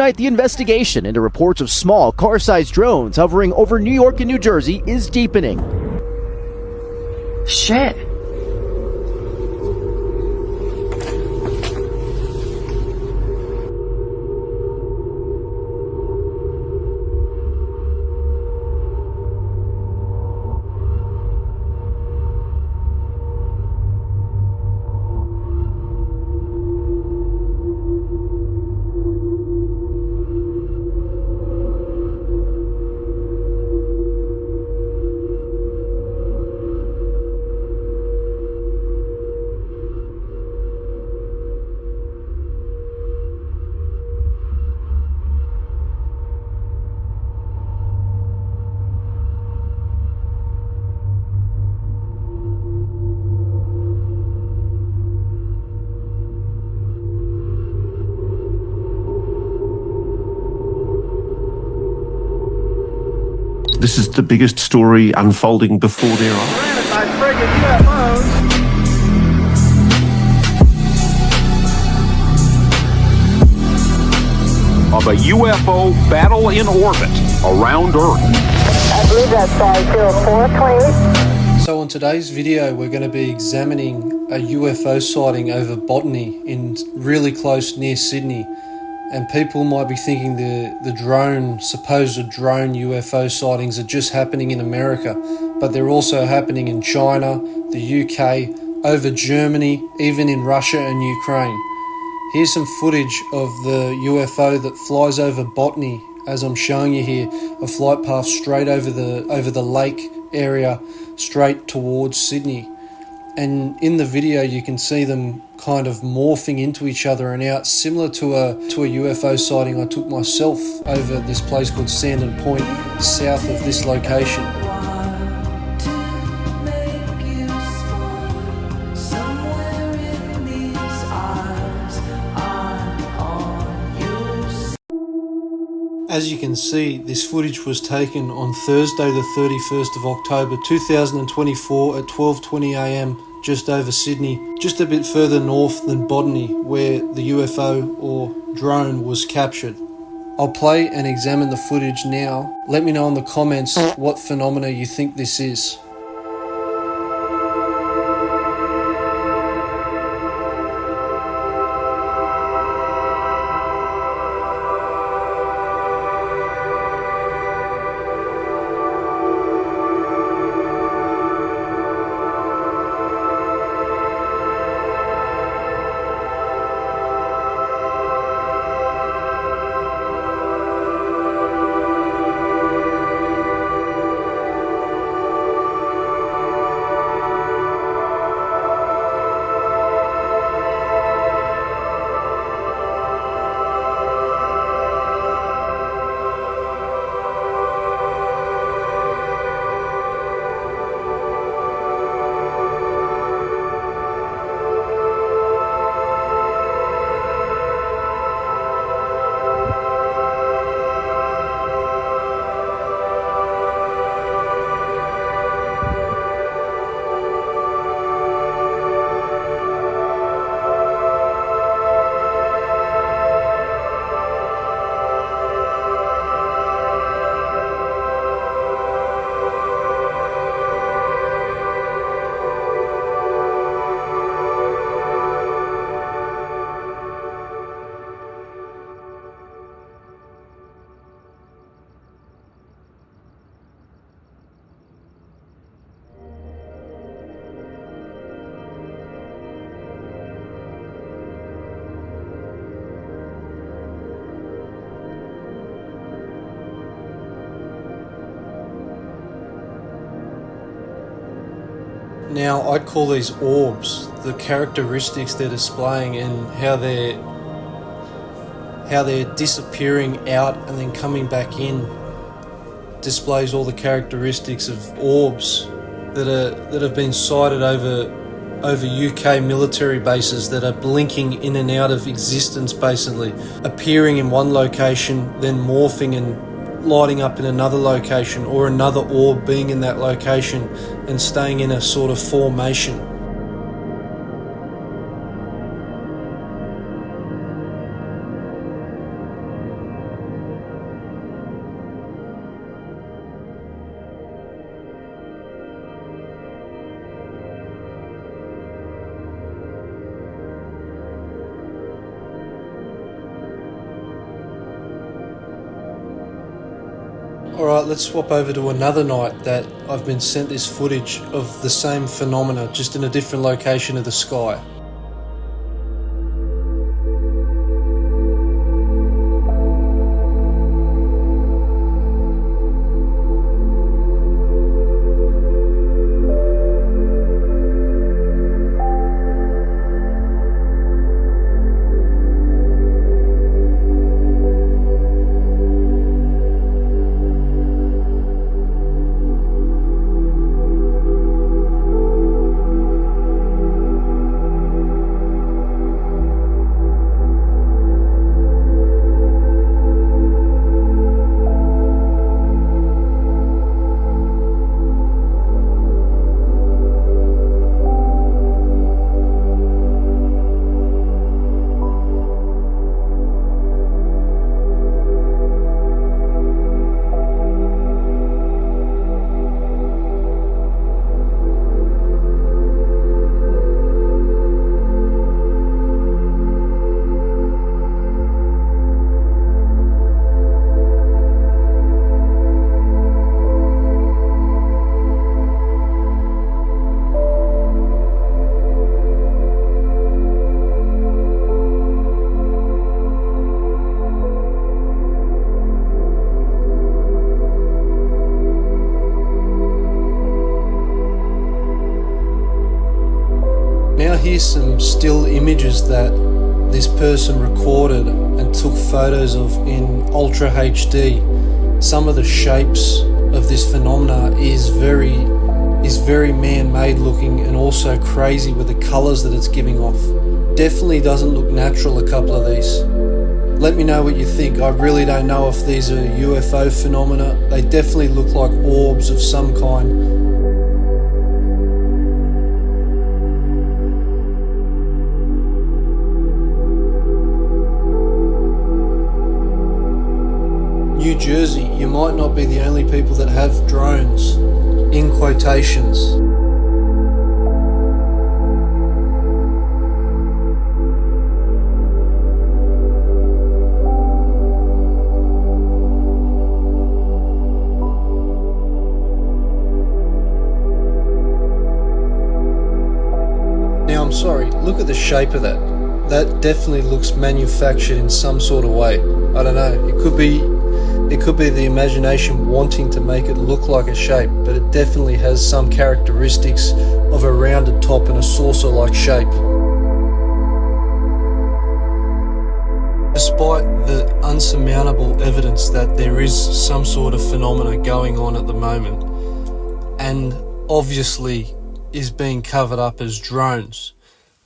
Tonight, the investigation into reports of small car-sized drones hovering over New York and New Jersey is deepening. Shit. This is the biggest story unfolding before their eyes. Of a UFO battle in orbit around Earth. I believe that's 0428. So in today's video, we're going to be examining a UFO sighting over Botany in really close near Sydney. And people might be thinking the supposed drone UFO sightings are just happening in America, but they're also happening in China, the UK, over Germany, even in Russia and Ukraine. Here's some footage of the UFO that flies over Botany, as I'm showing you here, a flight path straight over the lake area, straight towards Sydney. And in the video you can see them kind of morphing into each other and out, similar to a UFO sighting I took myself over this place called Sandon Point, south of this location. As you can see, this footage was taken on Thursday the 31st of October 2024 at 12:20 AM just over Sydney, just a bit further north than Botany, where the UFO or drone was captured. I'll play and examine the footage now. Let me know in the comments what phenomena you think this is. Now, I call these orbs, the characteristics they're displaying and how they're disappearing out and then coming back in, displays all the characteristics of orbs that have been sighted over UK military bases that are blinking in and out of existence, basically appearing in one location, then morphing and lighting up in another location, or another orb being in that location and staying in a sort of formation. Alright, let's swap over to another night that I've been sent this footage of the same phenomena, just in a different location of the sky. Now here's some still images that this person recorded and took photos of in Ultra HD. Some of the shapes of this phenomena is very man-made looking, and also crazy with the colours that it's giving off. Definitely doesn't look natural, a couple of these. Let me know what you think. I really don't know if these are UFO phenomena. They definitely look like orbs of some kind. New Jersey, you might not be the only people that have drones, in quotations. Now I'm sorry, look at the shape of that. That definitely looks manufactured in some sort of way. I don't know, it could be the imagination wanting to make it look like a shape, but it definitely has some characteristics of a rounded top and a saucer-like shape. Despite the unsurmountable evidence that there is some sort of phenomena going on at the moment, and obviously is being covered up as drones.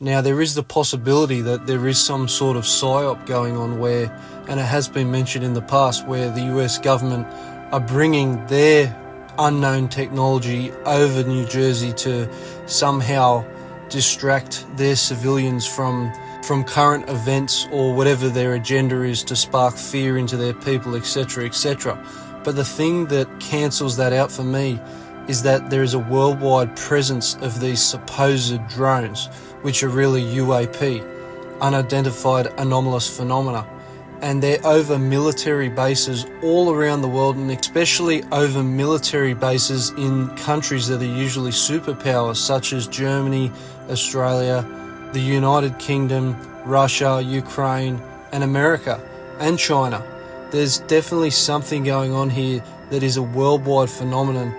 Now, there is the possibility that there is some sort of psyop going on where, and it has been mentioned in the past, where the US government are bringing their unknown technology over New Jersey to somehow distract their civilians from current events or whatever their agenda is to spark fear into their people, etc., etc. But the thing that cancels that out for me is that there is a worldwide presence of these supposed drones, which are really UAP, unidentified anomalous phenomena. And they're over military bases all around the world, and especially over military bases in countries that are usually superpowers, such as Germany, Australia, the United Kingdom, Russia, Ukraine, and America, and China. There's definitely something going on here that is a worldwide phenomenon,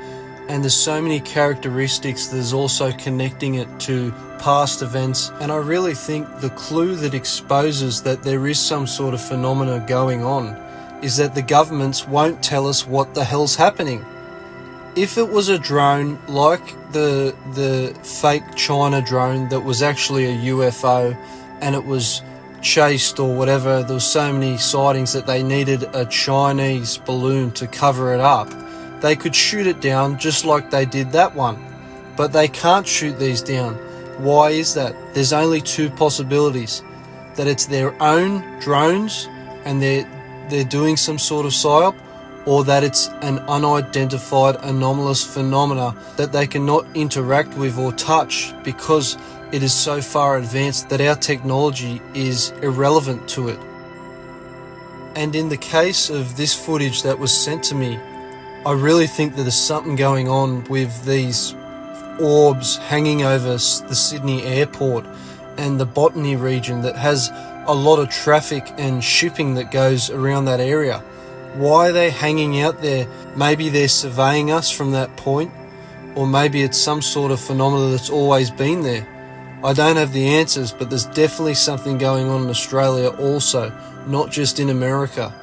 and there's so many characteristics. There's also connecting it to past events, and I really think the clue that exposes that there is some sort of phenomena going on is that the governments won't tell us what the hell's happening. If it was a drone like the fake China drone that was actually a UFO and it was chased or whatever, there was so many sightings that they needed a Chinese balloon to cover it up, they could shoot it down just like they did that one. But they can't shoot these down. Why is that? There's only two possibilities. That it's their own drones and they're doing some sort of psyop, or that it's an unidentified anomalous phenomena that they cannot interact with or touch because it is so far advanced that our technology is irrelevant to it. And in the case of this footage that was sent to me, I really think that there's something going on with these orbs hanging over the Sydney airport and the Botany region that has a lot of traffic and shipping that goes around that area. Why are they hanging out there? Maybe they're surveying us from that point, or maybe it's some sort of phenomena that's always been there. I don't have the answers, but there's definitely something going on in Australia also, not just in America.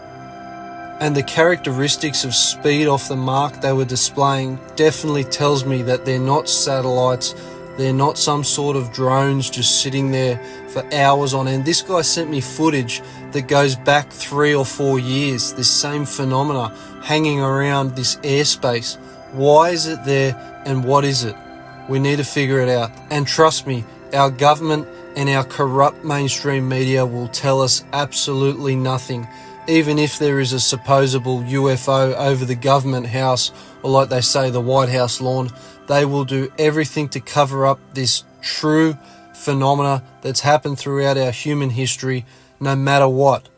And the characteristics of speed off the mark they were displaying definitely tells me that they're not satellites, they're not some sort of drones just sitting there for hours on end. This guy sent me footage that goes back 3 or 4 years, this same phenomena hanging around this airspace. Why is it there and what is it? We need to figure it out. And trust me, our government and our corrupt mainstream media will tell us absolutely nothing. Even if there is a supposable UFO over the government house, or like they say, the White House lawn, they will do everything to cover up this true phenomena that's happened throughout our human history, no matter what.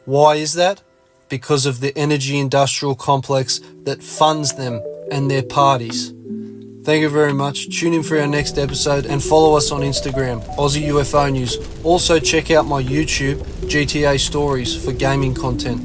Why is that? Because of the energy industrial complex that funds them and their parties. Thank you very much. Tune in for our next episode and follow us on Instagram, Aussie UFO News. Also check out my YouTube, GTA Stories, for gaming content.